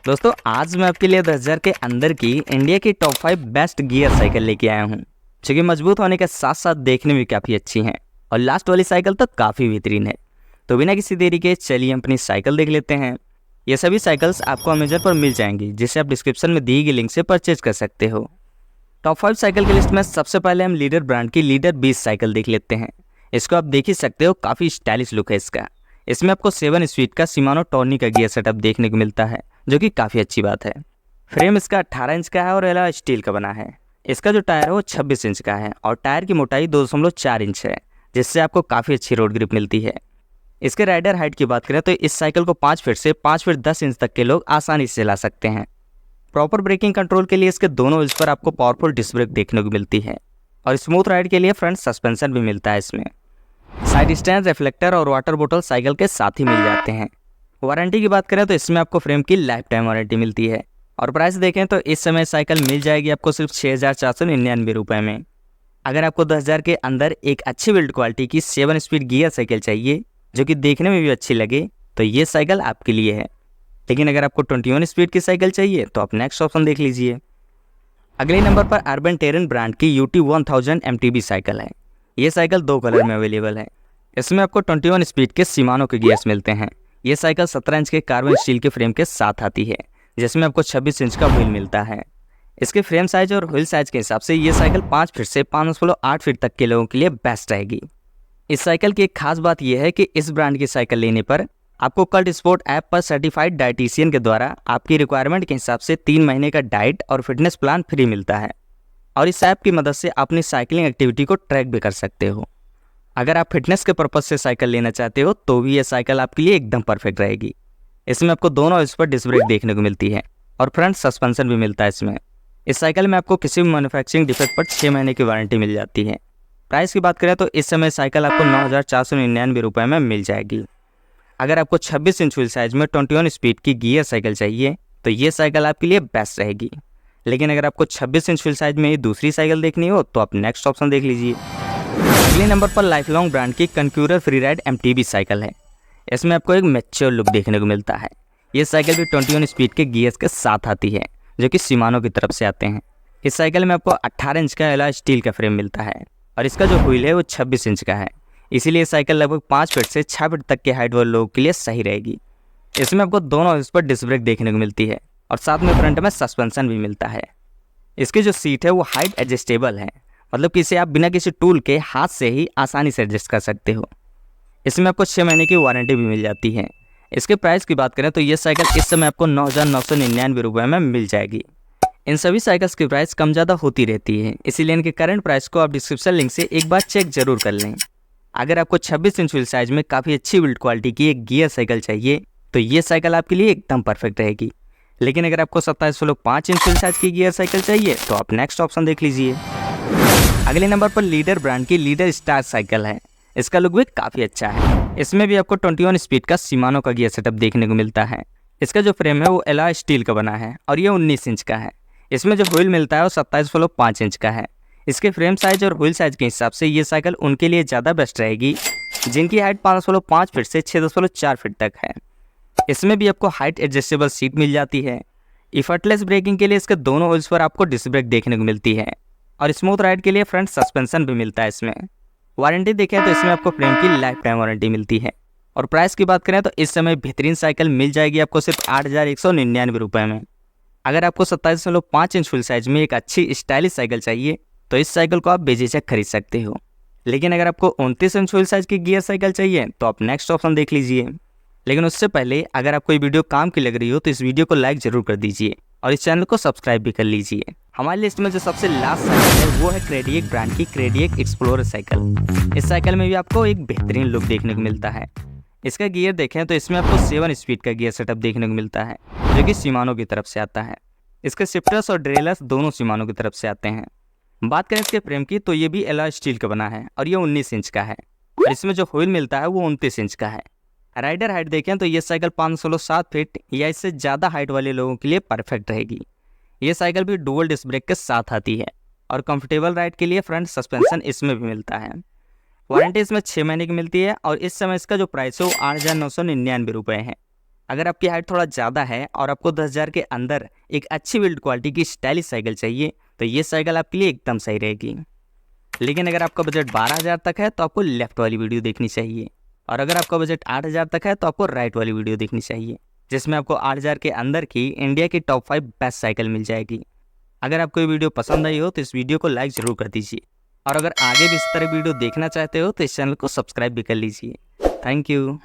दोस्तों आज मैं आपके लिए 10,000 के अंदर की इंडिया की टॉप 5 बेस्ट गियर साइकिल लेके आया हूँ, जो कि मजबूत होने के साथ साथ देखने में काफ़ी अच्छी हैं और लास्ट वाली साइकिल तो काफ़ी बेहतरीन है। तो बिना किसी देरी के चलिए अपनी साइकिल देख लेते हैं। ये सभी साइकिल्स आपको अमेजन पर मिल जाएंगी, जिसे आप डिस्क्रिप्शन में दी गई लिंक से परचेज कर सकते हो। टॉप 5 साइकिल की लिस्ट में सबसे पहले हम लीडर ब्रांड की लीडर 20 साइकिल देख लेते हैं। इसको आप देख ही सकते हो, काफ़ी स्टाइलिश लुक है इसका। इसमें आपको 7 स्पीड का शिमानो टॉर्नी का गियर सेटअप देखने को मिलता है, जो कि काफ़ी अच्छी बात है। फ्रेम इसका 18 इंच का है और एलॉय स्टील का बना है। इसका जो टायर है वो 26 इंच का है और टायर की मोटाई 2.4 इंच है, जिससे आपको काफ़ी अच्छी रोड ग्रिप मिलती है। इसके राइडर हाइट की बात करें तो इस साइकिल को 5 फीट से 5 फीट 10 इंच तक के लोग आसानी से चला सकते हैं। प्रॉपर ब्रेकिंग कंट्रोल के लिए इसके दोनों व्हील्स पर आपको पावरफुल डिस्क ब्रेक देखने को मिलती है और स्मूथ राइड के लिए फ्रंट सस्पेंशन भी मिलता है इसमें। साइड स्टैंड, रिफ्लेक्टर और वाटर बोतल साइकिल के साथ ही मिल जाते हैं। वारंटी की बात करें तो इसमें आपको फ्रेम की लाइफ टाइम वारंटी मिलती है और प्राइस देखें तो इस समय साइकिल मिल जाएगी आपको सिर्फ 6,499 रुपये में। अगर आपको 10,000 के अंदर एक अच्छी बिल्ड क्वालिटी की 7 स्पीड गियर साइकिल चाहिए, जो कि देखने में भी अच्छी लगे, तो ये साइकिल आपके लिए है। लेकिन अगर आपको 21 स्पीड की साइकिल चाहिए तो आप नेक्स्ट ऑप्शन देख लीजिए। अगले नंबर पर अर्बन टेरन ब्रांड की UT1000 MTB साइकिल है। ये साइकिल 2 कलर में अवेलेबल है। इसमें आपको 21 स्पीड के शिमानो के गियर्स मिलते हैं। ये साइकिल 17 इंच के कार्बन स्टील के फ्रेम के साथ आती है, जिसमें आपको 26 इंच का व्हील मिलता है। इसके फ्रेम साइज और व्हील साइज के हिसाब से ये साइकिल 5 फीट से 5.8 फीट तक के लोगों के लिए बेस्ट रहेगी। इस साइकिल की एक खास बात यह है कि इस ब्रांड की साइकिल लेने पर आपको कल्ट स्पोर्ट ऐप पर सर्टिफाइड डाइटिशियन के द्वारा आपकी रिक्वायरमेंट के हिसाब से 3 महीने का डाइट और फिटनेस प्लान फ्री मिलता है और इस ऐप की मदद से अपनी साइकिलिंग एक्टिविटी को ट्रैक भी कर सकते हो। अगर आप फिटनेस के पर्पज से साइकिल लेना चाहते हो तो भी ये साइकिल आपके लिए एकदम परफेक्ट रहेगी। इसमें आपको दोनों व्हील्स पर डिस्क ब्रेक देखने को मिलती है और फ्रंट सस्पेंशन भी मिलता है इसमें। इस साइकिल में आपको किसी भी मैन्युफैक्चरिंग डिफेक्ट पर 6 महीने की वारंटी मिल जाती है। प्राइस की बात करें तो इस समय साइकिल आपको 9,499 रुपये में मिल जाएगी। अगर आपको 26 इंच व्हील साइज में 21 स्पीड की गियर साइकिल चाहिए तो ये साइकिल आपके लिए बेस्ट रहेगी। लेकिन अगर आपको 26 इंच व्हील साइज में दूसरी साइकिल देखनी हो तो आप नेक्स्ट ऑप्शन देख लीजिए। अगले नंबर पर लाइफ लॉन्ग ब्रांड की कंक्यूरर फ्री राइड MTB साइकिल है। इसमें आपको एक मैच्योर लुक देखने को मिलता है। ये साइकिल भी 21 स्पीड के गियर्स के साथ आती है, जो कि शिमानो की तरफ से आते हैं। इस साइकिल में आपको 18 इंच का एलॉय स्टील का फ्रेम मिलता है और इसका जो व्हील है वो 26 इंच का है। इसीलिए साइकिल लगभग 5 फीट से 6 फीट तक के हाइट वाले लोगों के लिए सही रहेगी। इसमें आपको दोनों व्हील्स पर डिस्क ब्रेक देखने को मिलती है और साथ में फ्रंट में सस्पेंशन भी मिलता है। इसकी जो सीट है वो हाइट एडजस्टेबल है, मतलब कि इसे आप बिना किसी टूल के हाथ से ही आसानी से एडजस्ट कर सकते हो। इसमें आपको 6 महीने की वारंटी भी मिल जाती है। इसके प्राइस की बात करें तो ये साइकिल इस समय आपको 9,999 रुपये में मिल जाएगी। इन सभी साइकिल्स की प्राइस कम ज़्यादा होती रहती है, इसीलिए इनके करंट प्राइस को आप डिस्क्रिप्शन लिंक से एक बार चेक जरूर कर लें। अगर आपको 26 इंच व्हील साइज में काफ़ी अच्छी बिल्ड क्वालिटी की एक गियर साइकिल चाहिए तो ये साइकिल आपके लिए एकदम परफेक्ट रहेगी। लेकिन अगर आपको 27.5 इंच व्हील साइज की गियर साइकिल चाहिए तो आप नेक्स्ट ऑप्शन देख लीजिए। अगले नंबर पर लीडर ब्रांड की लीडर स्टार साइकिल है। इसका लुक भी काफ़ी अच्छा है। इसमें भी आपको 21 स्पीड का शिमानो का गियर सेटअप देखने को मिलता है। इसका जो फ्रेम है वो एलॉय स्टील का बना है और ये 19 इंच का है। इसमें जो व्हील मिलता है वो 27.5 इंच का है। इसके फ्रेम साइज और व्हील साइज के हिसाब से ये साइकिल उनके लिए ज़्यादा बेस्ट रहेगी जिनकी हाइट 5.5 फीट से 6.4 फीट तक है। इसमें भी आपको हाइट एडजस्टेबल सीट मिल जाती है। इफर्टलेस ब्रेकिंग के लिए इसके दोनों व्हील्स पर आपको डिस्क ब्रेक देखने को मिलती है और स्मूथ राइड के लिए फ्रंट सस्पेंशन भी मिलता है इसमें। वारंटी देखें तो इसमें आपको फ्रेम की लाइफ टाइम वारंटी मिलती है और प्राइस की बात करें तो इस समय बेहतरीन साइकिल मिल जाएगी आपको सिर्फ 8,199 रुपये में। अगर आपको 27.5 इंच फुल साइज में एक अच्छी स्टाइलिश साइकिल चाहिए तो इस साइकिल को आप बेझिझक खरीद सकते हो। लेकिन अगर आपको 29 इंच फुल साइज की गियर साइकिल चाहिए तो आप नेक्स्ट ऑप्शन देख लीजिए। लेकिन उससे पहले अगर आपको ये वीडियो काम की लग रही हो तो इस वीडियो को लाइक जरूर कर दीजिए और इस चैनल को सब्सक्राइब भी कर लीजिए। हमारी लिस्ट में जो सबसे लास्ट साइकिल है वो है क्रेडिएक ब्रांड की क्रेडिएक एक्सप्लोरर साइकिल। इस साइकिल में भी आपको एक बेहतरीन लुक देखने को मिलता है। इसका गियर देखें तो इसमें आपको 7 स्पीड का गियर सेटअप देखने को मिलता है, जो कि शिमानो की तरफ से आता है। इसके शिफ्टर्स और ड्रेलर्स दोनों शिमानो की तरफ से आते हैं। बात करें इसके फ्रेम की तो ये भी एलॉय स्टील का बना है और ये 19 इंच का है और इसमें जो व्हील मिलता है वो 29 इंच का है। राइडर हाइट देखें तो ये साइकिल 5.7 फीट या इससे ज़्यादा हाइट वाले लोगों के लिए परफेक्ट रहेगी। ये साइकिल भी डुअल डिस्क ब्रेक के साथ आती है और कंफर्टेबल राइड के लिए फ्रंट सस्पेंशन इसमें भी मिलता है। वारंटी इसमें 6 महीने की मिलती है और इस समय इसका जो प्राइस है वो 8,999 रुपये है। अगर आपकी हाइट थोड़ा ज़्यादा है और आपको 10,000 के अंदर एक अच्छी बिल्ड क्वालिटी की स्टाइलिश साइकिल चाहिए तो ये साइकिल आपके लिए एकदम सही रहेगी। लेकिन अगर आपका बजट 12,000 तक है तो आपको लेफ्ट वाली वीडियो देखनी चाहिए, और अगर आपका बजट 8,000 तक है तो आपको राइट वाली वीडियो देखनी चाहिए, जिसमें आपको 8,000 के अंदर की इंडिया की टॉप 5 बेस्ट साइकिल मिल जाएगी। अगर आपको ये वीडियो पसंद आई हो तो इस वीडियो को लाइक ज़रूर कर दीजिए, और अगर आगे भी इस तरह वीडियो देखना चाहते हो तो इस चैनल को सब्सक्राइब भी कर लीजिए। Thank you.